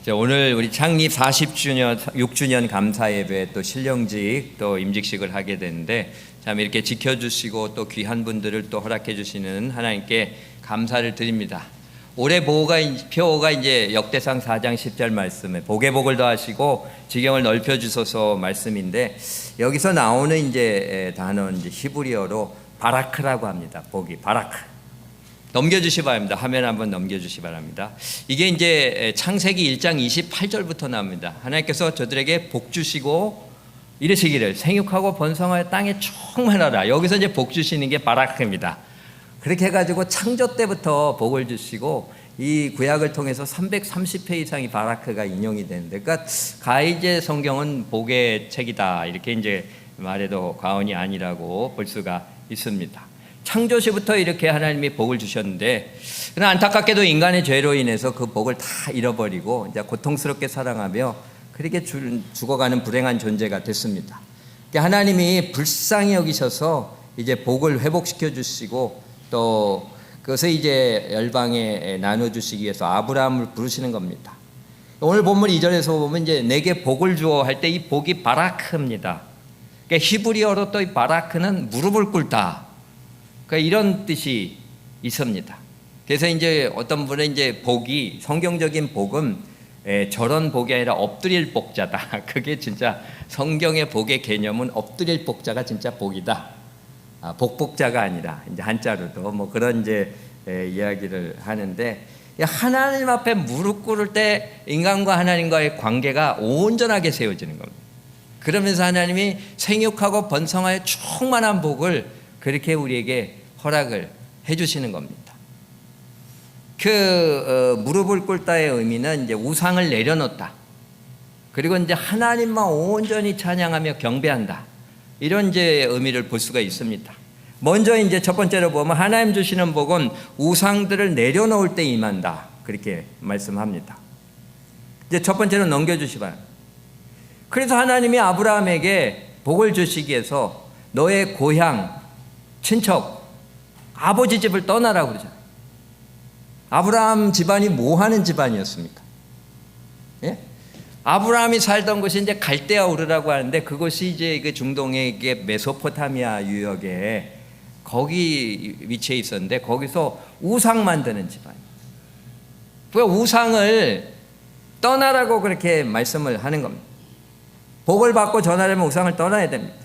자, 오늘 우리 창립 40주년, 6주년 감사 예배 또 신령직 또 임직식을 하게 되는데 참 이렇게 지켜주시고 또 귀한 분들을 또 허락해 주시는 하나님께 감사를 드립니다. 올해 표가 이제 역대상 4장 10절 말씀에 복에 복을 더하시고 지경을 넓혀 주소서 말씀인데 여기서 나오는 이제 단어는 이제 히브리어로 바라크라고 합니다. 복이 바라크. 넘겨주시 바랍니다. 화면 한번 넘겨주시 바랍니다. 이게 이제 창세기 1장 28절부터 나옵니다. 하나님께서 저들에게 복 주시고 이르시기를 생육하고 번성하여 땅에 충만하라. 여기서 이제 복 주시는 게 바라크입니다. 그렇게 해가지고 창조 때부터 복을 주시고 이 구약을 통해서 330회 이상이 바라크가 인용이 되는데, 그러니까 가이제 성경은 복의 책이다 이렇게 이제 말해도 과언이 아니라고 볼 수가 있습니다. 창조시부터 이렇게 하나님이 복을 주셨는데, 그러나 안타깝게도 인간의 죄로 인해서 그 복을 다 잃어버리고 이제 고통스럽게 살아가며 그렇게 죽어가는 불행한 존재가 됐습니다. 하나님이 불쌍히 여기셔서 이제 복을 회복시켜 주시고 또 그것을 이제 열방에 나눠 주시기 위해서 아브라함을 부르시는 겁니다. 오늘 본문 2절에서 보면 이제 내게 복을 주어 할 때 이 복이 바라크입니다. 그러니까 히브리어로 또 이 바라크는 무릎을 꿇다. 그러니까 이런 뜻이 있습니다. 그래서 이제 어떤 분은 이제 복이 성경적인 복은 저런 복이 아니라 엎드릴 복자다. 그게 진짜 성경의 복의 개념은 엎드릴 복자가 진짜 복이다. 복복자가 아니라 이제 한자로도 뭐 그런 이제 이야기를 하는데, 하나님 앞에 무릎 꿇을 때 인간과 하나님과의 관계가 온전하게 세워지는 겁니다. 그러면서 하나님이 생육하고 번성하여 충만한 복을 그렇게 우리에게 허락을 해주시는 겁니다. 무릎을 꿇다의 의미는 이제 우상을 내려놓다. 그리고 이제 하나님만 온전히 찬양하며 경배한다. 이런 이제 의미를 볼 수가 있습니다. 먼저 이제 첫 번째로 보면 하나님 주시는 복은 우상들을 내려놓을 때 임한다. 그렇게 말씀합니다. 이제 첫 번째로 넘겨주시 바랍니다. 그래서 하나님이 아브라함에게 복을 주시기 위해서 너의 고향, 친척, 아버지 집을 떠나라고 그러잖아요. 아브라함 집안이 뭐 하는 집안이었습니까? 예? 아브라함이 살던 곳이 이제 갈대아 우르라고 하는데 그것이 이제 그 중동의 메소포타미아 유역에 거기 위치해 있었는데 거기서 우상 만드는 집안이에요. 그 우상을 떠나라고 그렇게 말씀을 하는 겁니다. 복을 받고 전하려면 우상을 떠나야 됩니다.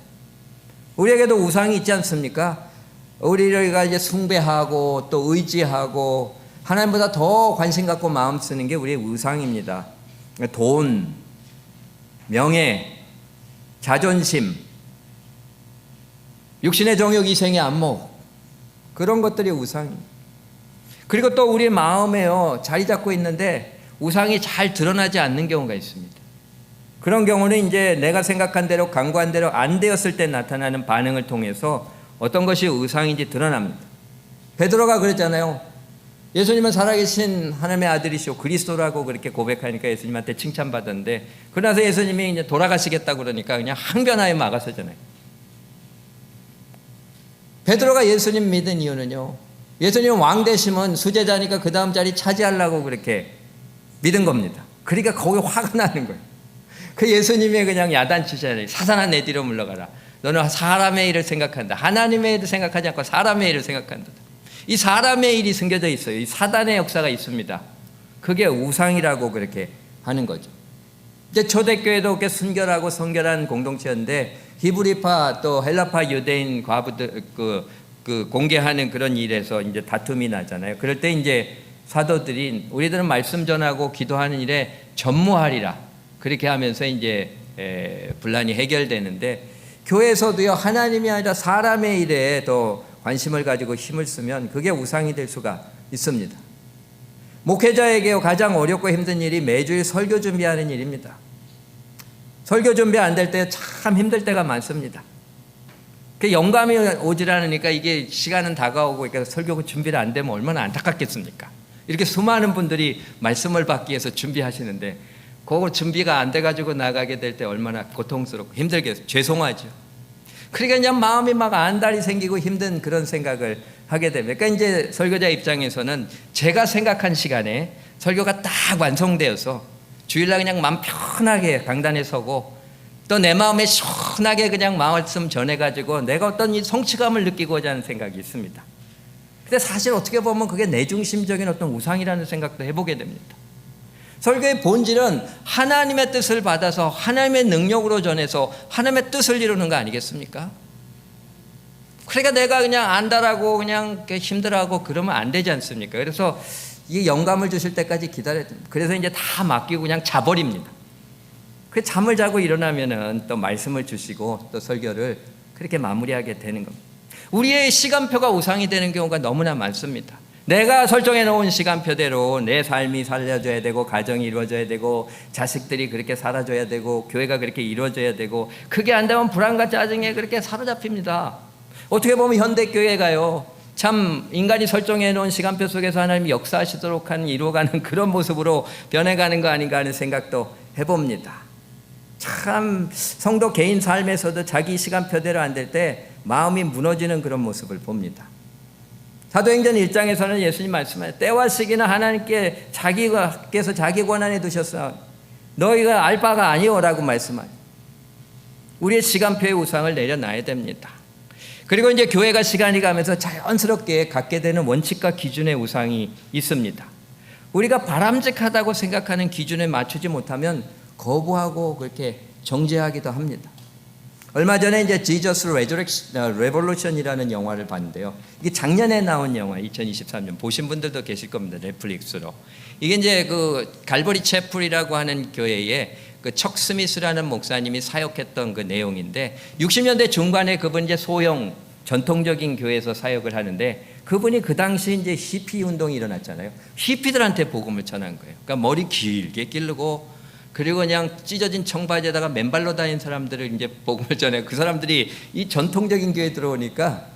우리에게도 우상이 있지 않습니까? 우리가 이제 숭배하고 또 의지하고 하나님보다 더 관심 갖고 마음 쓰는 게 우리의 우상입니다. 돈, 명예, 자존심, 육신의 정욕, 이생의 안목, 그런 것들이 우상입니다. 그리고 또 우리 마음에요 자리 잡고 있는데 우상이 잘 드러나지 않는 경우가 있습니다. 그런 경우는 이제 내가 생각한 대로 간구한 대로 안 되었을 때 나타나는 반응을 통해서 어떤 것이 우상인지 드러납니다. 베드로가 그랬잖아요. 예수님은 살아계신 하나님의 아들이시오 그리스도라고 그렇게 고백하니까 예수님한테 칭찬받았는데, 그러나서 예수님이 이제 돌아가시겠다고 그러니까 그냥 항변하여 막아서잖아요. 베드로가 예수님 믿은 이유는요, 예수님 왕 되시면 수제자니까 그 다음 자리 차지하려고 그렇게 믿은 겁니다. 그러니까 거기 화가 나는 거예요. 그 예수님의 그냥 야단치잖아요. 사단아 내 뒤로 물러가라. 너는 사람의 일을 생각한다. 하나님의 일을 생각하지 않고 사람의 일을 생각한다. 이 사람의 일이 숨겨져 있어요. 이 사단의 역사가 있습니다. 그게 우상이라고 그렇게 하는 거죠. 이제 초대교회도 그렇게 순결하고 성결한 공동체인데 히브리파 또 헬라파 유대인 과부들 공개하는 그런 일에서 이제 다툼이 나잖아요. 그럴 때 이제 사도들이 우리들은 말씀 전하고 기도하는 일에 전무하리라. 그렇게 하면서 이제 분란이 해결되는데, 교회에서도요 하나님이 아니라 사람의 일에 더 관심을 가지고 힘을 쓰면 그게 우상이 될 수가 있습니다. 목회자에게 가장 어렵고 힘든 일이 매주일 설교 준비하는 일입니다. 설교 준비 안 될 때 참 힘들 때가 많습니다. 그 영감이 오질 않으니까 이게 시간은 다가오고 그러니까 설교 준비를 안 되면 얼마나 안타깝겠습니까? 이렇게 수많은 분들이 말씀을 받기 위해서 준비하시는데 그거 준비가 안 돼가지고 나가게 될 때 얼마나 고통스럽고 힘들겠어요. 죄송하죠. 그러니까 그냥 마음이 막 안달이 생기고 힘든 그런 생각을 하게 됩니다. 그러니까 이제 설교자 입장에서는 제가 생각한 시간에 설교가 딱 완성되어서 주일날 그냥 마음 편하게 강단에 서고 또 내 마음에 시원하게 그냥 말씀 전해가지고 내가 어떤 이 성취감을 느끼고자 하는 생각이 있습니다. 근데 사실 어떻게 보면 그게 내중심적인 어떤 우상이라는 생각도 해보게 됩니다. 설교의 본질은 하나님의 뜻을 받아서 하나님의 능력으로 전해서 하나님의 뜻을 이루는 거 아니겠습니까? 그러니까 내가 그냥 안다라고 그냥 힘들어하고 그러면 안 되지 않습니까? 그래서 이 영감을 주실 때까지 기다려야 됩니다. 그래서 이제 다 맡기고 그냥 자버립니다. 그 잠을 자고 일어나면은 또 말씀을 주시고 또 설교를 그렇게 마무리하게 되는 겁니다. 우리의 시간표가 우상이 되는 경우가 너무나 많습니다. 내가 설정해 놓은 시간표대로 내 삶이 살려져야 되고 가정이 이루어져야 되고 자식들이 그렇게 살아줘야 되고 교회가 그렇게 이루어져야 되고 그게 안 되면 불안과 짜증에 그렇게 사로잡힙니다. 어떻게 보면 현대교회가요 참 인간이 설정해 놓은 시간표 속에서 하나님이 역사하시도록 하는 이루어가는 그런 모습으로 변해가는 거 아닌가 하는 생각도 해봅니다. 참 성도 개인 삶에서도 자기 시간표대로 안 될 때 마음이 무너지는 그런 모습을 봅니다. 사도행전 1장에서는 예수님 말씀하셨어요. 때와 시기는 하나님께 자기께서 자기 권한에 두셨어. 너희가 알 바가 아니오라고 말씀하셨어요. 우리의 시간표의 우상을 내려놔야 됩니다. 그리고 이제 교회가 시간이 가면서 자연스럽게 갖게 되는 원칙과 기준의 우상이 있습니다. 우리가 바람직하다고 생각하는 기준에 맞추지 못하면 거부하고 그렇게 정죄하기도 합니다. 얼마 전에 이제 Jesus Revolution이라는 영화를 봤는데요. 이게 작년에 나온 영화, 2023년 보신 분들도 계실 겁니다. 넷플릭스로. 이게 이제 그 갈보리 채플이라고 하는 교회에 그 척 스미스라는 목사님이 사역했던 그 내용인데 60년대 중반에 그분 이제 소형 전통적인 교회에서 사역을 하는데 그분이 그 당시 이제 히피 운동이 일어났잖아요. 히피들한테 복음을 전한 거예요. 그러니까 머리 길게 기르고 그리고 그냥 찢어진 청바지에다가 맨발로 다니는 사람들을 이제 복음을 전해. 그 사람들이 이 전통적인 교회에 들어오니까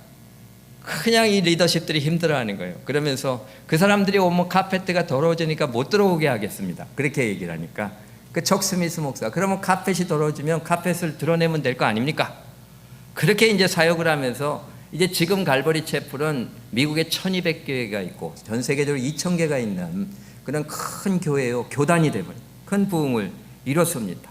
그냥 이 리더십들이 힘들어하는 거예요. 그러면서 그 사람들이 오면 카페트가 더러워지니까 못 들어오게 하겠습니다. 그렇게 얘기를 하니까 그 척 스미스 목사 그러면 카펫이 더러워지면 카펫을 드러내면 될 거 아닙니까? 그렇게 이제 사역을 하면서 이제 지금 갈보리 채플은 미국에 1200교회가 있고 전 세계적으로 2000개가 있는 그런 큰 교회요. 교단이 되버린 큰 부흥을 이뤘습니다.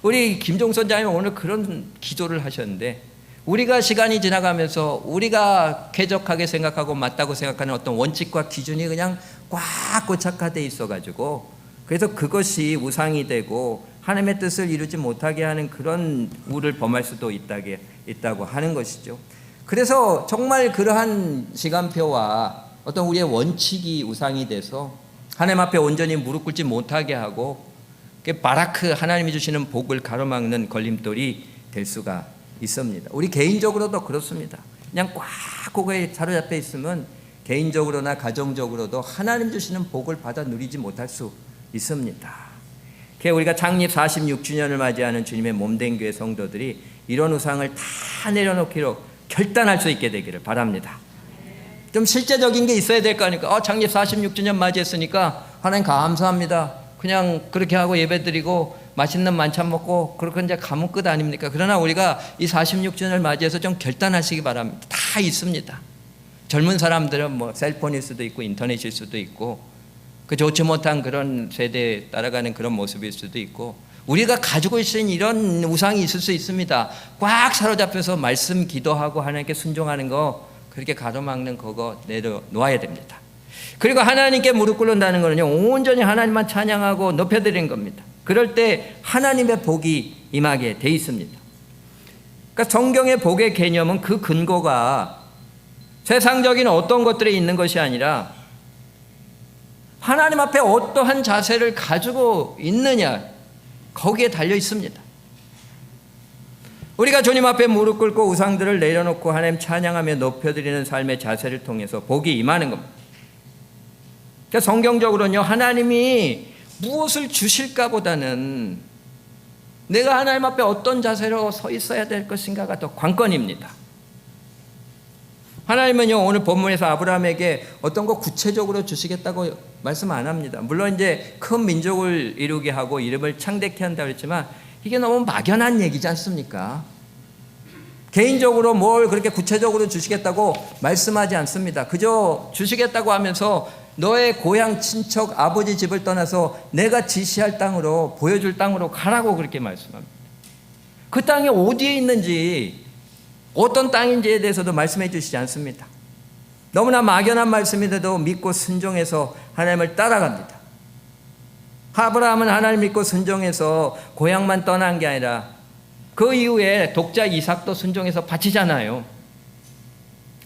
우리 김종선 장님 오늘 그런 기도를 하셨는데 우리가 시간이 지나가면서 우리가 쾌적하게 생각하고 맞다고 생각하는 어떤 원칙과 기준이 그냥 꽉 고착화되어 있어가지고 그래서 그것이 우상이 되고 하나님의 뜻을 이루지 못하게 하는 그런 우를 범할 수도 있다고 하는 것이죠. 그래서 정말 그러한 시간표와 어떤 우리의 원칙이 우상이 돼서 하나님 앞에 온전히 무릎 꿇지 못하게 하고 바라크 하나님이 주시는 복을 가로막는 걸림돌이 될 수가 있습니다. 우리 개인적으로도 그렇습니다. 그냥 꽉 그거에 사로잡혀 있으면 개인적으로나 가정적으로도 하나님 주시는 복을 받아 누리지 못할 수 있습니다. 우리가 창립 46주년을 맞이하는 주님의 몸된 교회 성도들이 이런 우상을 다 내려놓기로 결단할 수 있게 되기를 바랍니다. 좀 실제적인 게 있어야 될 거 아닙니까? 창립 46주년 맞이했으니까 하나님 감사합니다. 그냥 그렇게 하고 예배드리고 맛있는 만찬 먹고 그렇게 이제 가면 끝 아닙니까? 그러나 우리가 이 46주년을 맞이해서 좀 결단하시기 바랍니다. 다 있습니다. 젊은 사람들은 뭐 셀폰일 수도 있고 인터넷일 수도 있고 그 좋지 못한 그런 세대에 따라가는 그런 모습일 수도 있고 우리가 가지고 있는 이런 우상이 있을 수 있습니다. 꽉 사로잡혀서 말씀 기도하고 하나님께 순종하는 거 그렇게 가로막는 그거 내려놓아야 됩니다. 그리고 하나님께 무릎 꿇는다는 것은요 온전히 하나님만 찬양하고 높여드리는 겁니다. 그럴 때 하나님의 복이 임하게 돼 있습니다. 그러니까 성경의 복의 개념은 그 근거가 세상적인 어떤 것들에 있는 것이 아니라 하나님 앞에 어떠한 자세를 가지고 있느냐 거기에 달려 있습니다. 우리가 주님 앞에 무릎 꿇고 우상들을 내려놓고 하나님 찬양하며 높여드리는 삶의 자세를 통해서 복이 임하는 겁니다. 그러니까 성경적으로는요 하나님이 무엇을 주실까 보다는 내가 하나님 앞에 어떤 자세로 서 있어야 될 것인가가 더 관건입니다. 하나님은요 오늘 본문에서 아브라함에게 어떤 거 구체적으로 주시겠다고 말씀 안 합니다. 물론 이제 큰 민족을 이루게 하고 이름을 창대케 한다고 했지만 이게 너무 막연한 얘기지 않습니까? 개인적으로 뭘 그렇게 구체적으로 주시겠다고 말씀하지 않습니다. 그저 주시겠다고 하면서 너의 고향 친척 아버지 집을 떠나서 내가 지시할 땅으로 보여줄 땅으로 가라고 그렇게 말씀합니다. 그 땅이 어디에 있는지 어떤 땅인지에 대해서도 말씀해 주시지 않습니다. 너무나 막연한 말씀인데도 믿고 순종해서 하나님을 따라갑니다. 아브라함은 하나님 믿고 순종해서 고향만 떠난 게 아니라 그 이후에 독자 이삭도 순종해서 바치잖아요.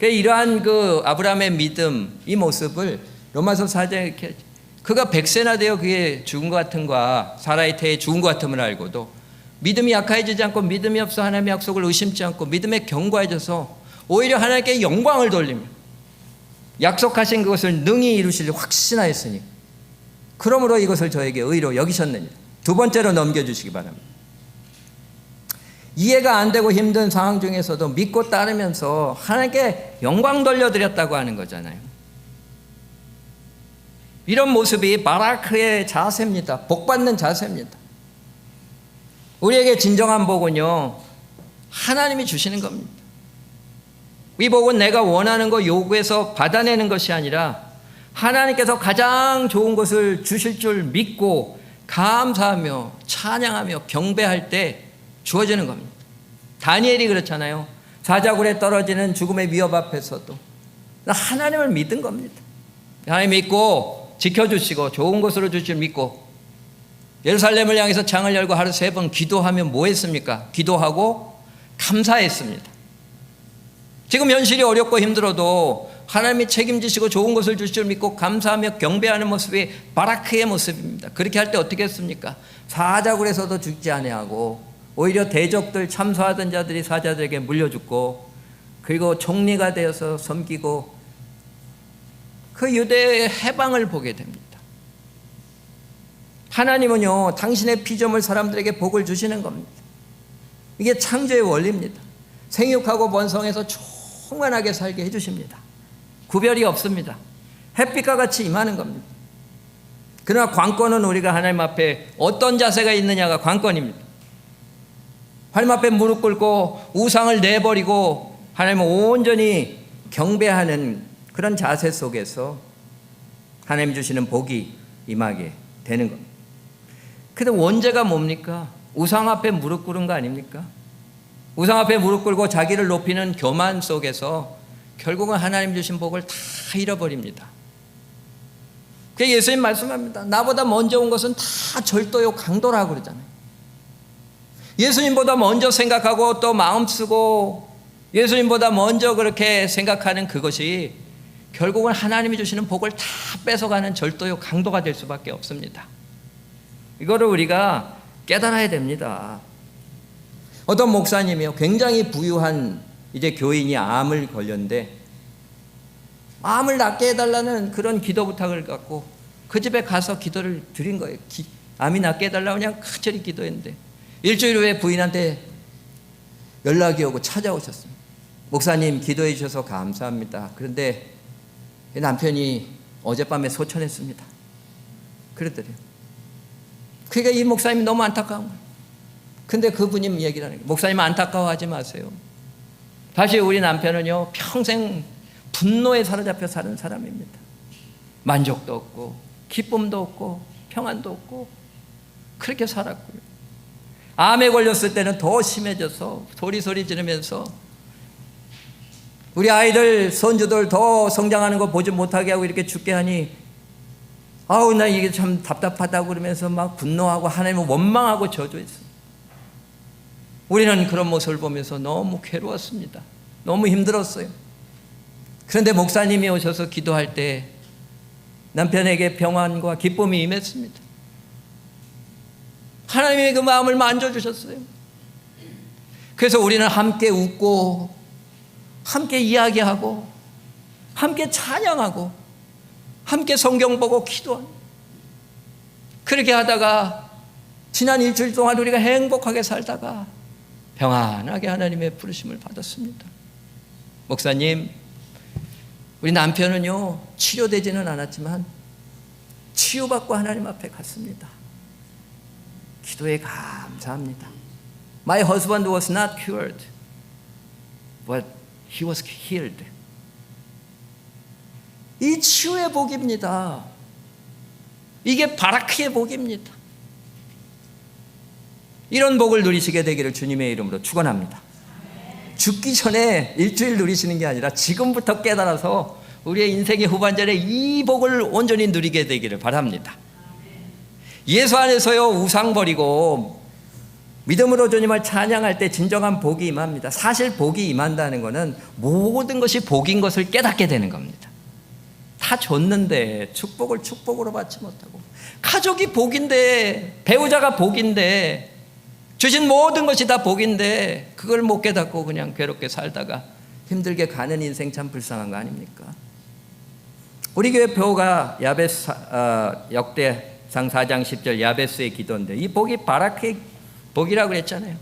이러한 그 아브라함의 믿음, 이 모습을 로마서 4장에 이렇게 그가 100세나 되어 그의 죽은 것 같은과 사라의 태에 죽은 것 같음을 알고도 믿음이 약해지지 않고 믿음이 없어 하나님의 약속을 의심치 않고 믿음에 견고해져서 오히려 하나님께 영광을 돌리며 약속하신 그것을 능히 이루실 확신하였으니 그러므로 이것을 저에게 의로 여기셨느니라. 두 번째로 넘겨주시기 바랍니다. 이해가 안 되고 힘든 상황 중에서도 믿고 따르면서 하나님께 영광 돌려드렸다고 하는 거잖아요. 이런 모습이 바라크의 자세입니다. 복받는 자세입니다. 우리에게 진정한 복은요, 하나님이 주시는 겁니다. 이 복은 내가 원하는 거 요구해서 받아내는 것이 아니라 하나님께서 가장 좋은 것을 주실 줄 믿고 감사하며 찬양하며 경배할 때 주어지는 겁니다. 다니엘이 그렇잖아요. 사자굴에 떨어지는 죽음의 위협 앞에서도 하나님을 믿은 겁니다. 하나님 믿고 지켜주시고 좋은 것으로 주실 줄 믿고 예루살렘을 향해서 창을 열고 하루 3번 기도하면 뭐 했습니까? 기도하고 감사했습니다. 지금 현실이 어렵고 힘들어도 하나님이 책임지시고 좋은 것을 주실 줄 믿고 감사하며 경배하는 모습이 바라크의 모습입니다. 그렇게 할 때 어떻게 했습니까? 사자굴에서도 죽지 아니하고 오히려 대적들 참소하던 자들이 사자들에게 물려 죽고 그리고 총리가 되어서 섬기고 그 유대의 해방을 보게 됩니다. 하나님은요, 당신의 피조물 사람들에게 복을 주시는 겁니다. 이게 창조의 원리입니다. 생육하고 번성해서 충만하게 살게 해주십니다. 구별이 없습니다. 햇빛과 같이 임하는 겁니다. 그러나 관건은 우리가 하나님 앞에 어떤 자세가 있느냐가 관건입니다. 하나님 앞에 무릎 꿇고 우상을 내버리고 하나님을 온전히 경배하는 그런 자세 속에서 하나님 주시는 복이 임하게 되는 겁니다. 근데 원죄가 뭡니까? 우상 앞에 무릎 꿇은 거 아닙니까? 우상 앞에 무릎 꿇고 자기를 높이는 교만 속에서 결국은 하나님 주신 복을 다 잃어버립니다. 그게 예수님 말씀합니다. 나보다 먼저 온 것은 다 절도요 강도라고 그러잖아요. 예수님보다 먼저 생각하고 또 마음 쓰고 예수님보다 먼저 그렇게 생각하는 그것이 결국은 하나님이 주시는 복을 다 뺏어가는 절도요 강도가 될 수밖에 없습니다. 이거를 우리가 깨달아야 됩니다. 어떤 목사님이요, 굉장히 부유한 이제 교인이 암을 걸렸는데 암을 낫게 해달라는 그런 기도 부탁을 갖고 그 집에 가서 기도를 드린 거예요. 암이 낫게 해달라고 그냥 간절히 기도했는데 일주일 후에 부인한테 연락이 오고 찾아오셨습니다. 목사님 기도해 주셔서 감사합니다. 그런데 남편이 어젯밤에 소천했습니다. 그랬더래요. 그러니까 이 목사님이 너무 안타까운 거예요. 근데 그분이 얘기를 하는 거예요. 목사님 안타까워하지 마세요. 사실 우리 남편은요, 평생 분노에 사로잡혀 사는 사람입니다. 만족도 없고 기쁨도 없고 평안도 없고 그렇게 살았고요. 암에 걸렸을 때는 더 심해져서 소리 지르면서 우리 아이들 손주들 더 성장하는 거 보지 못하게 하고 이렇게 죽게 하니 아우 나 이게 참 답답하다고 그러면서 막 분노하고 하나님을 원망하고 저주했어요. 우리는 그런 모습을 보면서 너무 괴로웠습니다. 너무 힘들었어요. 그런데 목사님이 오셔서 기도할 때 남편에게 평안과 기쁨이 임했습니다. 하나님의 그 마음을 만져주셨어요. 그래서 우리는 함께 웃고 함께 이야기하고 함께 찬양하고 함께 성경 보고 기도하고 그렇게 하다가 지난 일주일 동안 우리가 행복하게 살다가 평안하게 하나님의 부르심을 받았습니다. 목사님, 우리 남편은요 치료되지는 않았지만 치유받고 하나님 앞에 갔습니다. 기도에 감사합니다. My husband was not cured, but he was healed. 이 치유의 복입니다. 이게 바라크의 복입니다. 이런 복을 누리시게 되기를 주님의 이름으로 축원합니다. 죽기 전에 일주일 누리시는 게 아니라 지금부터 깨달아서 우리의 인생의 후반전에 이 복을 온전히 누리게 되기를 바랍니다. 예수 안에서요, 우상 버리고 믿음으로 주님을 찬양할 때 진정한 복이 임합니다. 사실 복이 임한다는 것은 모든 것이 복인 것을 깨닫게 되는 겁니다. 다 줬는데 축복을 축복으로 받지 못하고, 가족이 복인데, 배우자가 복인데, 주신 모든 것이 다 복인데 그걸 못 깨닫고 그냥 괴롭게 살다가 힘들게 가는 인생 참 불쌍한 거 아닙니까? 우리 교회 표가 야베스 역대상 4장 10절 야베스의 기도인데, 이 복이 바라크의 복이라고 그랬잖아요.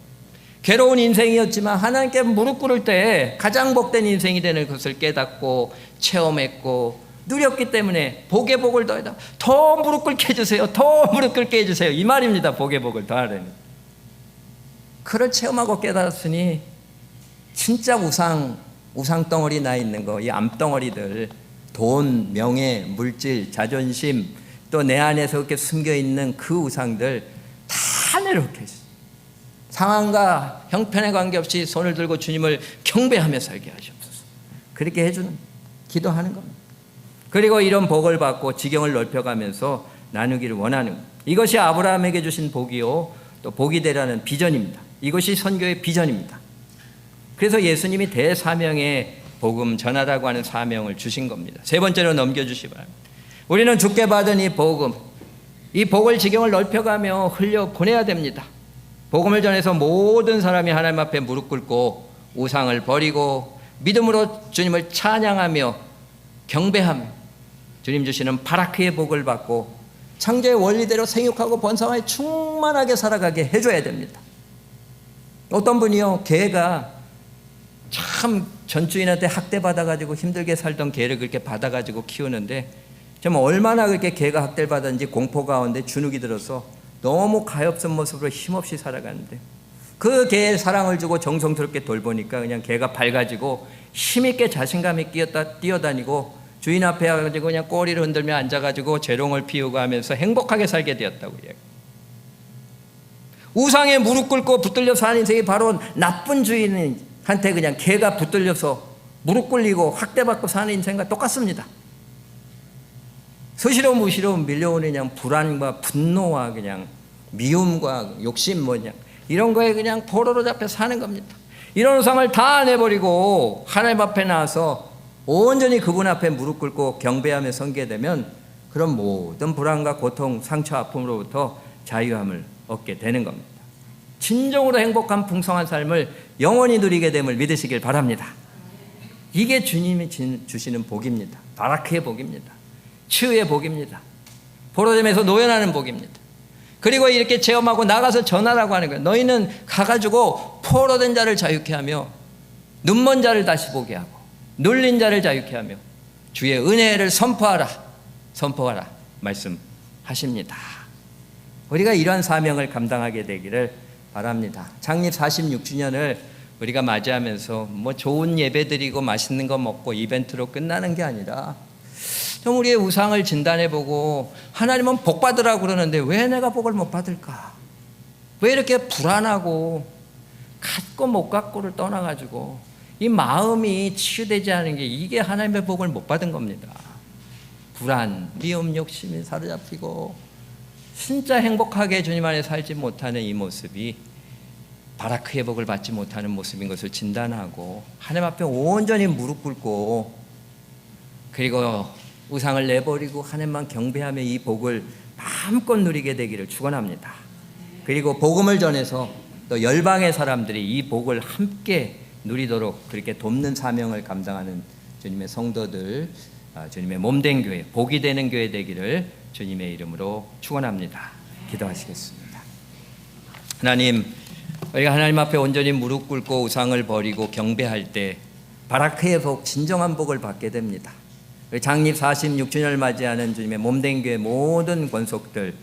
괴로운 인생이었지만 하나님께 무릎 꿇을 때 가장 복된 인생이 되는 것을 깨닫고 체험했고 누렸기 때문에 복의 복을 더해다. 더 무릎 꿇게 해주세요. 더 무릎 꿇게 해주세요. 이 말입니다. 복의 복을 더하려면. 그걸 체험하고 깨달았으니 진짜 우상 덩어리 나 있는 거, 이 암덩어리들, 돈, 명예, 물질, 자존심, 또 내 안에서 이렇게 숨겨 있는 그 우상들 다 내려놓게 해주세요. 상황과 형편에 관계없이 손을 들고 주님을 경배하며 살게 하시옵소서. 그렇게 해주는, 기도하는 겁니다. 그리고 이런 복을 받고 지경을 넓혀가면서 나누기를 원하는 것. 이것이 아브라함에게 주신 복이요, 또 복이 되라는 비전입니다. 이것이 선교의 비전입니다. 그래서 예수님이 대사명의 복음 전하라고 하는 사명을 주신 겁니다. 세 번째로 넘겨주시 바랍니다. 우리는 주께 받은 이 복음, 이 복을 지경을 넓혀가며 흘려 보내야 됩니다. 복음을 전해서 모든 사람이 하나님 앞에 무릎 꿇고 우상을 버리고 믿음으로 주님을 찬양하며 경배하며 주님 주시는 바라크의 복을 받고 창조의 원리대로 생육하고 번성하여 충만하게 살아가게 해줘야 됩니다. 어떤 분이요, 개가 참 전주인한테 학대받아가지고 힘들게 살던 개를 그렇게 받아가지고 키우는데 정말 얼마나 그렇게 개가 학대를 받았는지 공포 가운데 주눅이 들어서 너무 가엾은 모습으로 힘없이 살아가는데, 그 개에 사랑을 주고 정성스럽게 돌보니까 그냥 개가 밝아지고 힘있게 자신감 있게 뛰어다니고 주인 앞에 와가지고 그냥 꼬리를 흔들며 앉아가지고 재롱을 피우고 하면서 행복하게 살게 되었다고 이야기해요. 우상에 무릎 꿇고 붙들려 사는 인생이 바로 나쁜 주인한테 그냥 개가 붙들려서 무릎 꿇리고 학대받고 사는 인생과 똑같습니다. 수시로 무시로 밀려오는 그냥 불안과 분노와 그냥 미움과 욕심 뭐냐 이런 거에 그냥 포로로 잡혀 사는 겁니다. 이런 우상을 다 내버리고 하나님 앞에 나와서 온전히 그분 앞에 무릎 꿇고 경배하며 섬기게 되면 그런 모든 불안과 고통, 상처, 아픔으로부터 자유함을 얻게 되는 겁니다. 진정으로 행복한 풍성한 삶을 영원히 누리게 됨을 믿으시길 바랍니다. 이게 주님이 주시는 복입니다. 바라크의 복입니다. 치유의 복입니다. 포로됨에서 노연하는 복입니다. 그리고 이렇게 체험하고 나가서 전하라고 하는 거예요. 너희는 가가지고 포로된 자를 자유케 하며 눈먼 자를 다시 보게 하고 눌린 자를 자유케 하며 주의 은혜를 선포하라 말씀하십니다. 우리가 이러한 사명을 감당하게 되기를 바랍니다. 창립 46주년을 우리가 맞이하면서 뭐 좋은 예배 드리고 맛있는 거 먹고 이벤트로 끝나는 게 아니라 좀 우리의 우상을 진단해보고, 하나님은 복 받으라고 그러는데 왜 내가 복을 못 받을까? 왜 이렇게 불안하고 갖고 못 갖고를 떠나가지고 이 마음이 치유되지 않은 게, 이게 하나님의 복을 못 받은 겁니다. 불안, 미움, 욕심이 사로잡히고 진짜 행복하게 주님 안에 살지 못하는 이 모습이 바라크의 복을 받지 못하는 모습인 것을 진단하고 하나님 앞에 온전히 무릎 꿇고 그리고 우상을 내버리고 하나님만 경배하며 이 복을 마음껏 누리게 되기를 축원합니다. 그리고 복음을 전해서 또 열방의 사람들이 이 복을 함께 누리도록 그렇게 돕는 사명을 감당하는 주님의 성도들, 주님의 몸된 교회, 복이 되는 교회 되기를 주님의 이름으로 축원합니다. 기도하시겠습니다. 하나님, 우리가 하나님 앞에 온전히 무릎 꿇고 우상을 버리고 경배할 때 바라크의 복, 진정한 복을 받게 됩니다. 창립 46주년을 맞이하는 주님의 몸된 교회 모든 권속들,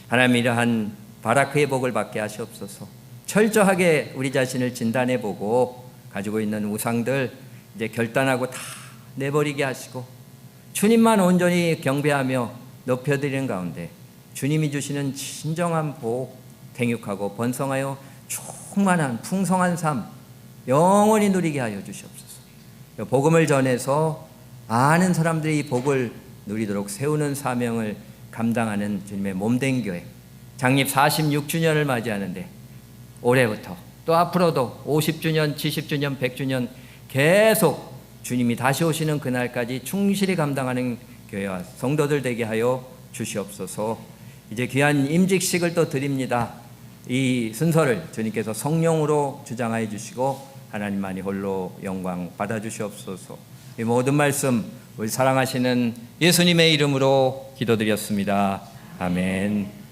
하나님 이러한 바라크의 복을 받게 하시옵소서. 철저하게 우리 자신을 진단해보고 가지고 있는 우상들 이제 결단하고 다 내버리게 하시고 주님만 온전히 경배하며 높여드리는 가운데 주님이 주시는 진정한 복, 생육하고 번성하여 충만한 풍성한 삶 영원히 누리게 하여 주시옵소서. 복음을 전해서 많은 사람들이 이 복을 누리도록 세우는 사명을 감당하는 주님의 몸된 교회 창립 46주년을 맞이하는데 올해부터 또 앞으로도 50주년, 70주년, 100주년 계속 주님이 다시 오시는 그날까지 충실히 감당하는 교회와 성도들 되게 하여 주시옵소서. 이제 귀한 임직식을 또 드립니다. 이 순서를 주님께서 성령으로 주장하여 주시고 하나님만이 홀로 영광 받아 주시옵소서. 이 모든 말씀 우리 사랑하시는 예수님의 이름으로 기도드렸습니다. 아멘.